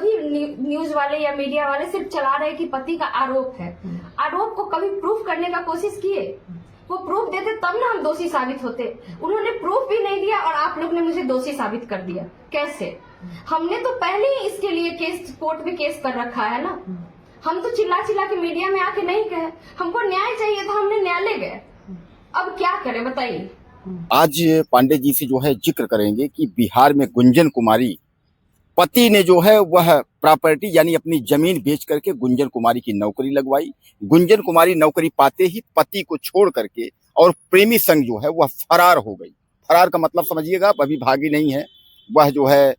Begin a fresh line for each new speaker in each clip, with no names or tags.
सभी न्यूज वाले या मीडिया वाले सिर्फ चला रहे कि पति का आरोप है। आरोप को कभी प्रूफ करने का कोशिश किए? वो प्रूफ देते तब ना हम दोषी साबित होते। उन्होंने प्रूफ भी नहीं दिया और आप लोग ने मुझे दोषी साबित कर दिया। कैसे? हमने तो पहले ही इसके लिए केस, कोर्ट में केस कर रखा है ना। हम तो चिल्ला चिल्ला के मीडिया में आके नहीं कहे, हमको न्याय चाहिए था, हमने न्यायालय गए। अब क्या करें बताइए।
आज पांडे जी से जो है जिक्र करेंगे कि बिहार में गुंजन कुमारी पति ने जो है वह प्रॉपर्टी यानी अपनी जमीन बेच करके गुंजन कुमारी की नौकरी लगवाई। गुंजन कुमारी नौकरी पाते ही पति को छोड़ करके और प्रेमी संग जो है वह फरार हो गई। फरार का मतलब समझिएगा, अभी भागी नहीं है, वह जो है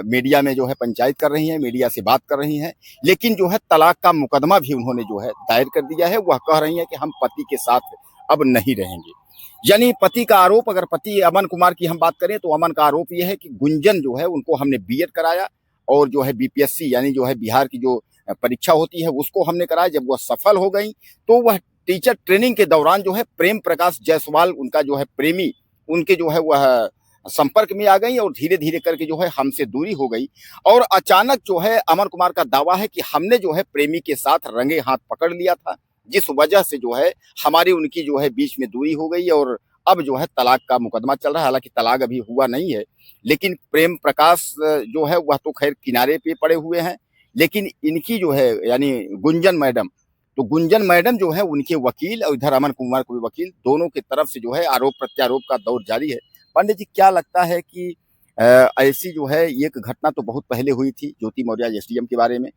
मीडिया में जो है पंचायत कर रही हैं, मीडिया से बात कर रही हैं, लेकिन जो है तलाक का मुकदमा भी उन्होंने जो है दायर कर दिया है। वह कह रही हैं कि हम पति के साथ अब नहीं रहेंगे। यानी पति का आरोप, अगर पति अमन कुमार की हम बात करें तो अमन का आरोप यह है कि गुंजन जो है उनको हमने बीएड कराया और जो है बीपीएससी यानी जो है बिहार की जो परीक्षा होती है उसको हमने कराया। जब वह सफल हो गई तो वह टीचर ट्रेनिंग के दौरान जो है प्रेम प्रकाश जायसवाल उनका जो है प्रेमी उनके जो है वह संपर्क में आ गई और धीरे धीरे करके जो है हमसे दूरी हो गई। और अचानक जो है अमन कुमार का दावा है कि हमने जो है प्रेमी के साथ रंगे हाथ पकड़ लिया था, जिस वजह से जो है हमारी उनकी जो है बीच में दूरी हो गई और अब जो है तलाक का मुकदमा चल रहा है। हालांकि तलाक अभी हुआ नहीं है, लेकिन प्रेम प्रकाश जो है वह तो खैर किनारे पे पड़े हुए हैं, लेकिन इनकी जो है यानी गुंजन मैडम, तो गुंजन मैडम जो है उनके वकील और इधर अमन कुमार को भी वकील, दोनों की तरफ से जो है आरोप प्रत्यारोप का दौर जारी है। पांडे जी, क्या लगता है कि ऐसी जो है एक घटना तो बहुत पहले हुई थी ज्योति मौर्य एसडीएम के बारे में,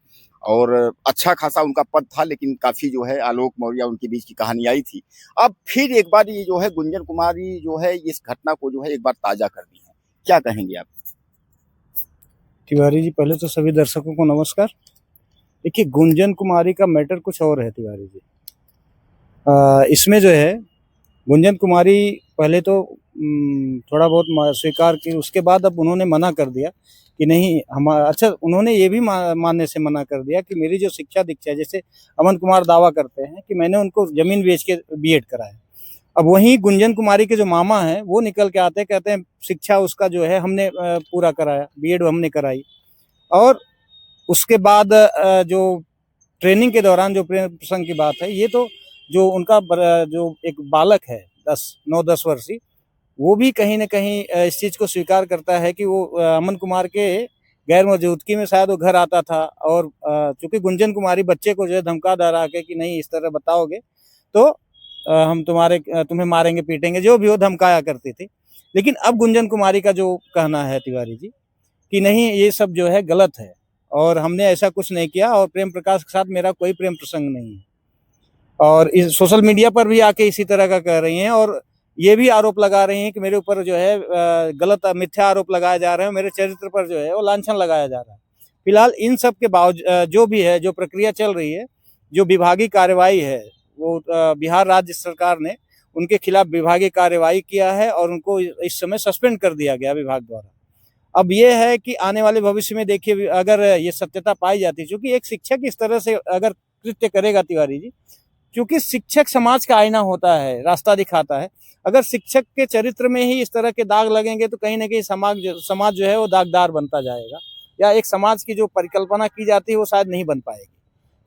और अच्छा खासा उनका पद था, लेकिन काफी जो है आलोक मौर्य उनके बीच की कहानी आई थी। अब फिर एक बार ये जो है गुंजन कुमारी जो है इस घटना को जो है एक बार ताजा कर दी है, क्या कहेंगे आप?
तिवारी जी, पहले तो सभी दर्शकों को नमस्कार। देखिए, गुंजन कुमारी का मैटर कुछ और है तिवारी जी। इसमें जो है गुंजन कुमारी पहले तो थोड़ा बहुत स्वीकार की, उसके बाद अब उन्होंने मना कर दिया कि नहीं अच्छा, उन्होंने ये भी मानने से मना कर दिया कि मेरी जो शिक्षा दीक्षा है, जैसे अमन कुमार दावा करते हैं कि मैंने उनको जमीन बेच के बीएड कराया। अब वहीं गुंजन कुमारी के जो मामा हैं वो निकल के आते हैं, कहते हैं शिक्षा उसका जो है हमने पूरा कराया, बीएड हमने कराई। और उसके बाद जो ट्रेनिंग के दौरान जो प्रेम प्रसंग की बात है, ये तो जो उनका जो एक बालक है 9-10 वर्षीय, वो भी कहीं न कहीं इस चीज़ को स्वीकार करता है कि वो अमन कुमार के गैर मौजूदगी में शायद वो घर आता था और चूँकि गुंजन कुमारी बच्चे को जो है धमका डरा के कि नहीं इस तरह बताओगे तो हम तुम्हें मारेंगे पीटेंगे, जो भी हो धमकाया करती थी। लेकिन अब गुंजन कुमारी का जो कहना है तिवारी जी कि नहीं ये सब जो है गलत है और हमने ऐसा कुछ नहीं किया और प्रेम प्रकाश के साथ मेरा कोई प्रेम प्रसंग नहीं है। और इस सोशल मीडिया पर भी आके इसी तरह का कह रही हैं और ये भी आरोप लगा रही हैं कि मेरे ऊपर जो है गलत मिथ्या आरोप लगाए जा रहे हैं, मेरे चरित्र पर जो है वो लांछन लगाया जा रहा है। फिलहाल इन सब के बावजूद जो भी है, जो प्रक्रिया चल रही है, जो विभागीय कार्यवाही है, वो बिहार राज्य सरकार ने उनके खिलाफ विभागीय कार्यवाही किया है और उनको इस समय सस्पेंड कर दिया गया विभाग द्वारा। अब ये है कि आने वाले भविष्य में देखिए अगर ये सत्यता पाई जाती है, क्योंकि एक शिक्षक इस तरह से अगर कृत्य करेगा तिवारी जी, क्योंकि शिक्षक समाज का आईना होता है, रास्ता दिखाता है। अगर शिक्षक के चरित्र में ही इस तरह के दाग लगेंगे तो कहीं ना कहीं समाज जो है वो दागदार बनता जाएगा, या एक समाज की जो परिकल्पना की जाती है वो शायद नहीं बन पाएगी।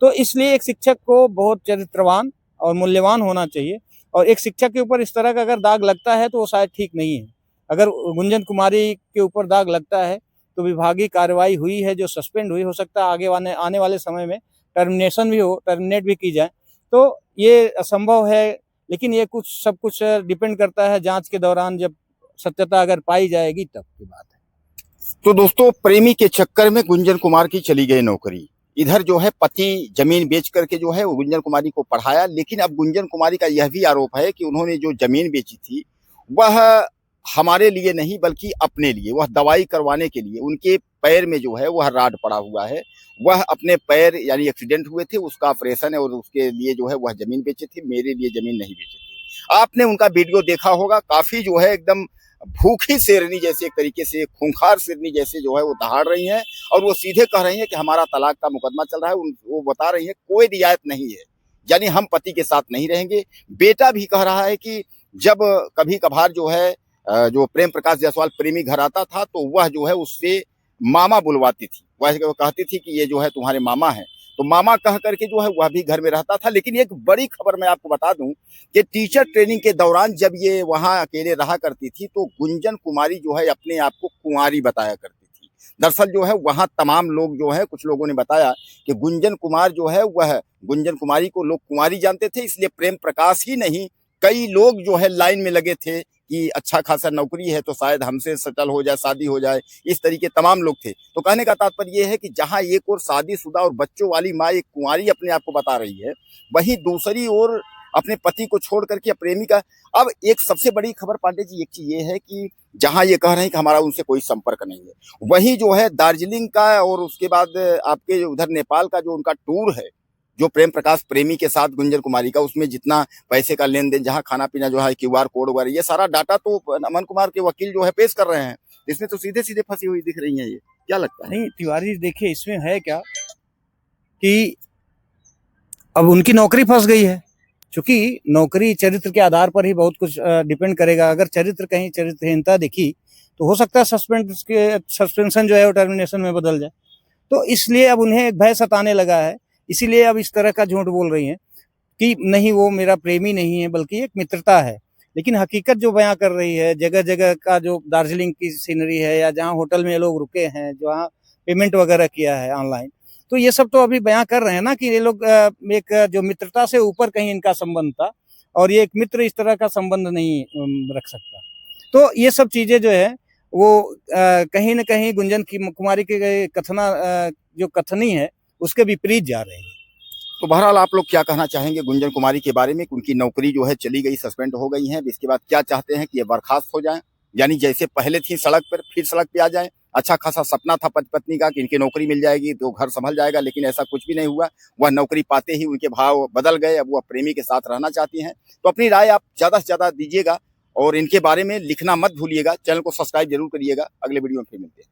तो इसलिए एक शिक्षक को बहुत चरित्रवान और मूल्यवान होना चाहिए, और एक शिक्षक के ऊपर इस तरह का अगर दाग लगता है तो वो शायद ठीक नहीं है। अगर गुंजन कुमारी के ऊपर दाग लगता है तो विभागीय कार्रवाई हुई है जो सस्पेंड हुई, हो सकता है आगे आने वाले समय में टर्मिनेट भी की जाए, तो ये असंभव है। लेकिन ये सब कुछ डिपेंड करता है जांच के दौरान, जब सत्यता अगर पाई जाएगी तब की बात है।
तो दोस्तों, प्रेमी के चक्कर में गुंजन कुमार की चली गई नौकरी, इधर जो है पति जमीन बेच करके जो है वो गुंजन कुमारी को पढ़ाया। लेकिन अब गुंजन कुमारी का यह भी आरोप है कि उन्होंने जो जमीन बेची थी वह हमारे लिए नहीं बल्कि अपने लिए, वह दवाई करवाने के लिए, उनके पैर में जो है वह राड पड़ा हुआ है, वह अपने पैर यानी एक्सीडेंट हुए थे, उसका ऑपरेशन है और उसके लिए जो है वह जमीन बेचे थे, मेरे लिए जमीन नहीं बेचे थे। आपने उनका वीडियो देखा होगा, काफी जो है एकदम भूखी शेरनी जैसे, एक तरीके से खूंखार शेरनी जैसे जो है वो दहाड़ रही हैं और वो सीधे कह रही हैं कि हमारा तलाक का मुकदमा चल रहा है। वो बता रही है कोई रियायत नहीं है, यानी हम पति के साथ नहीं रहेंगे। बेटा भी कह रहा है कि जब कभी कभार जो है जो प्रेम प्रकाश जायसवाल प्रेमी घर आता था तो वह जो है उससे मामा बुलवाती थी। वह कहती थी कि ये जो है तुम्हारे मामा है, तो मामा कह करके जो है वह भी घर में रहता था। लेकिन एक बड़ी खबर मैं आपको बता दूं कि टीचर ट्रेनिंग के दौरान जब ये वहां अकेले रहा करती थी तो गुंजन कुमारी जो है अपने आप को कुंवारी बताया करती थी। दरअसल जो है वहां तमाम लोग जो है, कुछ लोगों ने बताया कि गुंजन कुमार जो है वह गुंजन कुमारी को लोग कुंवारी जानते थे, इसलिए प्रेम प्रकाश ही नहीं कई लोग जो है लाइन में लगे थे कि अच्छा खासा नौकरी है तो शायद हमसे सेटल हो जाए, शादी हो जाए, इस तरीके तमाम लोग थे। तो कहने का तात्पर्य ये है कि जहां एक ओर शादीशुदा और बच्चों वाली माँ एक कुंवारी अपने आप को बता रही है, वहीं दूसरी ओर अपने पति को छोड़ करके प्रेमिका। अब एक सबसे बड़ी खबर पांडे जी, एक चीज ये है कि जहां ये कह रहे हैं कि हमारा उनसे कोई संपर्क नहीं है, वहीं जो है दार्जिलिंग का और उसके बाद आपके उधर नेपाल का जो उनका टूर है, जो प्रेम प्रकाश प्रेमी के साथ गुंजन कुमारी का, उसमें जितना पैसे का लेन देन, जहां खाना पीना जो है, क्यूआर कोड वगैरह, ये सारा डाटा तो अमन कुमार के वकील जो है पेश कर रहे हैं। इसमें तो सीधे सीधे फंसी हुई दिख रही है। ये क्या लगता है?
नहीं तिवारी, देखिए इसमें है क्या कि अब उनकी नौकरी फंस गई है, क्योंकि नौकरी चरित्र के आधार पर ही बहुत कुछ डिपेंड करेगा। अगर चरित्र कहीं चरित्रहीनता दिखी तो हो सकता है सस्पेंशन जो है वो टर्मिनेशन में बदल जाए। तो इसलिए अब उन्हें एक भय सताने लगा है, इसीलिए अब इस तरह का झूठ बोल रही हैं कि नहीं वो मेरा प्रेमी नहीं है बल्कि एक मित्रता है। लेकिन हकीकत जो बयां कर रही है, जगह जगह का जो दार्जिलिंग की सीनरी है या जहां होटल में लोग रुके हैं, जहां पेमेंट वगैरह किया है ऑनलाइन, तो ये सब तो अभी बयां कर रहे हैं ना कि ये लोग एक जो मित्रता से ऊपर कहीं इनका संबंध था, और ये एक मित्र इस तरह का संबंध नहीं रख सकता। तो ये सब चीजें जो है वो कहीं न कहीं गुंजन कुमारी के जो कथनी है उसके विपरीत जा रहे हैं।
तो बहरहाल आप लोग क्या कहना चाहेंगे गुंजन कुमारी के बारे में? उनकी नौकरी जो है चली गई, सस्पेंड हो गई है, इसके बाद क्या चाहते हैं कि ये बर्खास्त हो जाए, यानी जैसे पहले थी सड़क पर फिर सड़क पे आ जाए? अच्छा खासा सपना था पति पत्नी का कि इनकी नौकरी मिल जाएगी तो घर संभल जाएगा, लेकिन ऐसा कुछ भी नहीं हुआ। वह नौकरी पाते ही उनके भाव बदल गए, अब वह प्रेमी के साथ रहना चाहती हैं। तो अपनी राय आप ज्यादा से ज्यादा दीजिएगा और इनके बारे में लिखना मत भूलिएगा। चैनल को सब्सक्राइब जरूर करिएगा। अगले वीडियो में फिर मिलते हैं।